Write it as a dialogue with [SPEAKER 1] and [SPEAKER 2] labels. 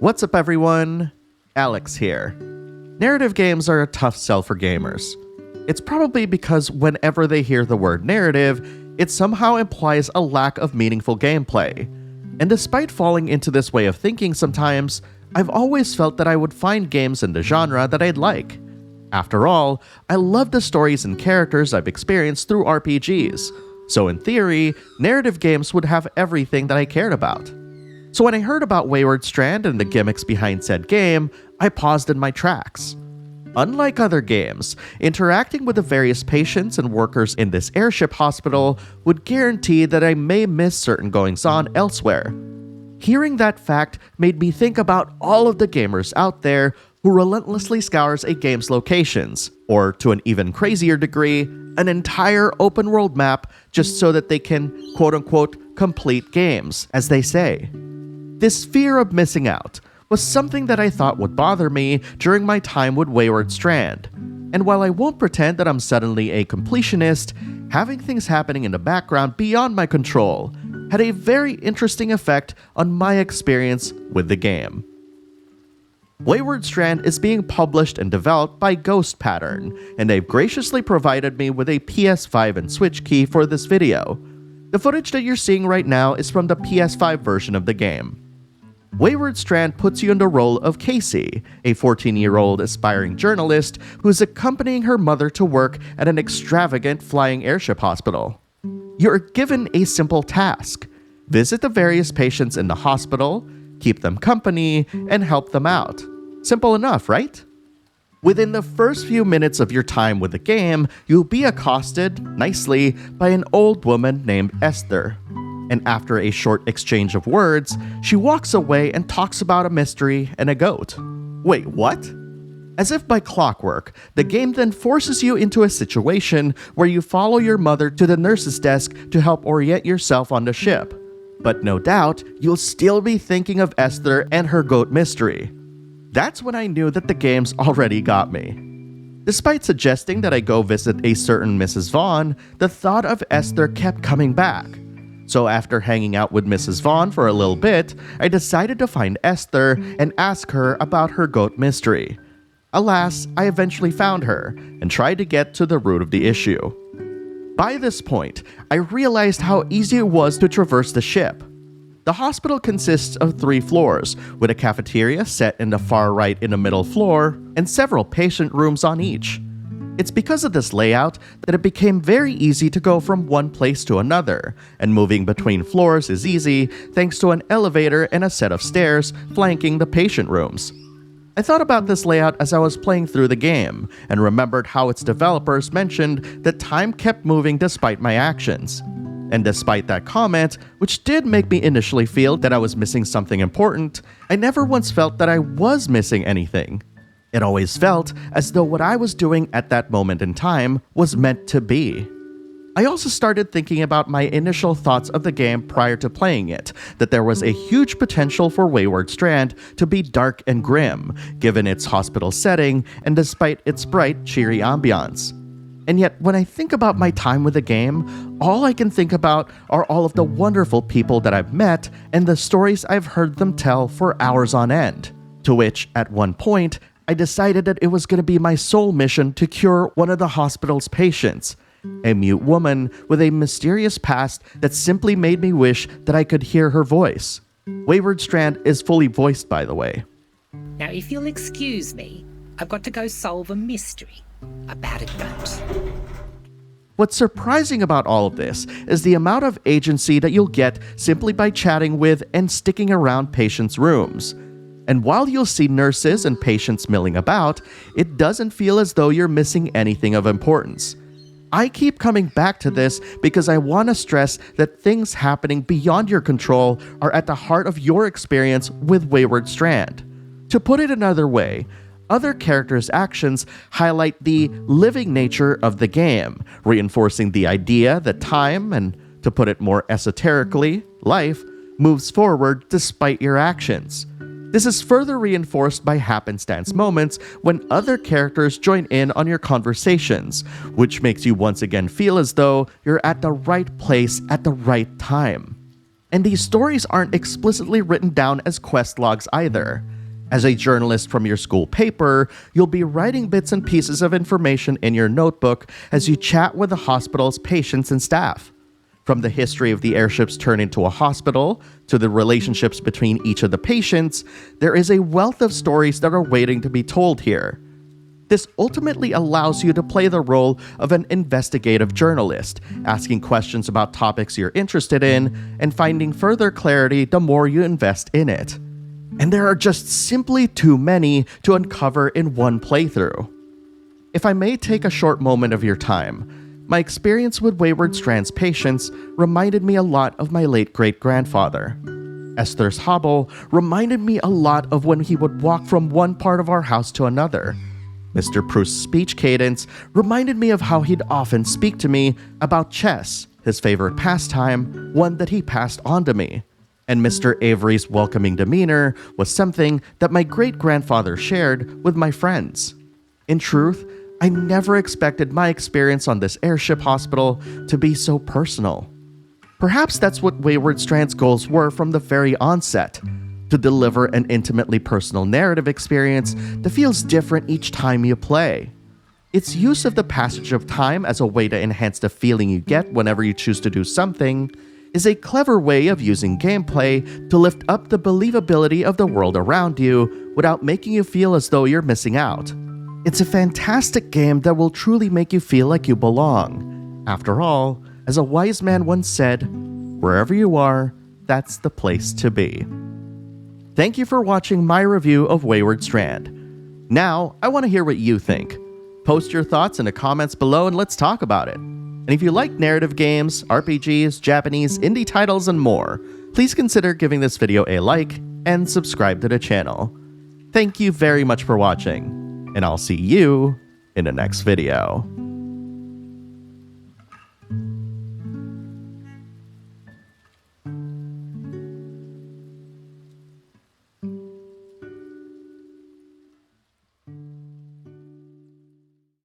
[SPEAKER 1] What's up everyone? Alex here. Narrative games are a tough sell for gamers. It's probably because whenever they hear the word narrative, it somehow implies a lack of meaningful gameplay. And despite falling into this way of thinking sometimes, I've always felt that I would find games in the genre that I'd like. After all, I love the stories and characters I've experienced through RPGs, so in theory, narrative games would have everything that I cared about. So when I heard about Wayward Strand and the gimmicks behind said game, I paused in my tracks. Unlike other games, interacting with the various patients and workers in this airship hospital would guarantee that I may miss certain goings-on elsewhere. Hearing that fact made me think about all of the gamers out there who relentlessly scours a game's locations, or to an even crazier degree, an entire open-world map just so that they can quote-unquote complete games, as they say. This fear of missing out was something that I thought would bother me during my time with Wayward Strand. And while I won't pretend that I'm suddenly a completionist, having things happening in the background beyond my control had a very interesting effect on my experience with the game. Wayward Strand is being published and developed by Ghost Pattern, and they've graciously provided me with a PS5 and Switch key for this video. The footage that you're seeing right now is from the PS5 version of the game. Wayward Strand puts you in the role of Casey, a 14-year-old aspiring journalist who's accompanying her mother to work at an extravagant flying airship hospital. You're given a simple task: visit the various patients in the hospital, keep them company, and help them out. Simple enough, right? Within the first few minutes of your time with the game, you'll be accosted, nicely, by an old woman named Esther. And after a short exchange of words, she walks away and talks about a mystery and a goat. Wait, what? As if by clockwork, the game then forces you into a situation where you follow your mother to the nurse's desk to help orient yourself on the ship. But no doubt, you'll still be thinking of Esther and her goat mystery. That's when I knew that the game's already got me. Despite suggesting that I go visit a certain Mrs. Vaughn, the thought of Esther kept coming back. So after hanging out with Mrs. Vaughn for a little bit, I decided to find Esther and ask her about her goat mystery. Alas, I eventually found her and tried to get to the root of the issue. By this point, I realized how easy it was to traverse the ship. The hospital consists of 3 floors, with a cafeteria set in the far right in the middle floor, and several patient rooms on each. It's because of this layout that it became very easy to go from one place to another, and moving between floors is easy thanks to an elevator and a set of stairs flanking the patient rooms. I thought about this layout as I was playing through the game, and remembered how its developers mentioned that time kept moving despite my actions. And despite that comment, which did make me initially feel that I was missing something important, I never once felt that I was missing anything. It always felt as though what I was doing at that moment in time was meant to be. I also started thinking about my initial thoughts of the game prior to playing it, that there was a huge potential for Wayward Strand to be dark and grim, given its hospital setting and despite its bright, cheery ambiance. And yet, when I think about my time with the game, all I can think about are all of the wonderful people that I've met and the stories I've heard them tell for hours on end. To which, at one point, I decided that it was going to be my sole mission to cure one of the hospital's patients, a mute woman with a mysterious past that simply made me wish that I could hear her voice. Wayward Strand is fully voiced, by the way.
[SPEAKER 2] Now, if you'll excuse me, I've got to go solve a mystery about a goat.
[SPEAKER 1] What's surprising about all of this is the amount of agency that you'll get simply by chatting with and sticking around patients' rooms. And while you'll see nurses and patients milling about, it doesn't feel as though you're missing anything of importance. I keep coming back to this because I want to stress that things happening beyond your control are at the heart of your experience with Wayward Strand. To put it another way, other characters' actions highlight the living nature of the game, reinforcing the idea that time, and to put it more esoterically, life, moves forward despite your actions. This is further reinforced by happenstance moments when other characters join in on your conversations, which makes you once again feel as though you're at the right place at the right time. And these stories aren't explicitly written down as quest logs either. As a journalist from your school paper, you'll be writing bits and pieces of information in your notebook as you chat with the hospital's patients and staff. From the history of the airship's turn into a hospital, to the relationships between each of the patients, there is a wealth of stories that are waiting to be told here. This ultimately allows you to play the role of an investigative journalist, asking questions about topics you're interested in, and finding further clarity the more you invest in it. And there are just simply too many to uncover in one playthrough. If I may take a short moment of your time, my experience with Wayward Strand's patients reminded me a lot of my late great-grandfather. Esther's hobble reminded me a lot of when he would walk from one part of our house to another. Mr. Proust's speech cadence reminded me of how he'd often speak to me about chess, his favorite pastime, one that he passed on to me. And Mr. Avery's welcoming demeanor was something that my great-grandfather shared with my friends. In truth, I never expected my experience on this airship hospital to be so personal. Perhaps that's what Wayward Strand's goals were from the very onset, to deliver an intimately personal narrative experience that feels different each time you play. Its use of the passage of time as a way to enhance the feeling you get whenever you choose to do something is a clever way of using gameplay to lift up the believability of the world around you without making you feel as though you're missing out. It's a fantastic game that will truly make you feel like you belong. After all, as a wise man once said, wherever you are, that's the place to be. Thank you for watching my review of Wayward Strand. Now, I want to hear what you think. Post your thoughts in the comments below and let's talk about it. And if you like narrative games, RPGs, Japanese, indie titles, and more, please consider giving this video a like and subscribe to the channel. Thank you very much for watching, and I'll see you in the next video.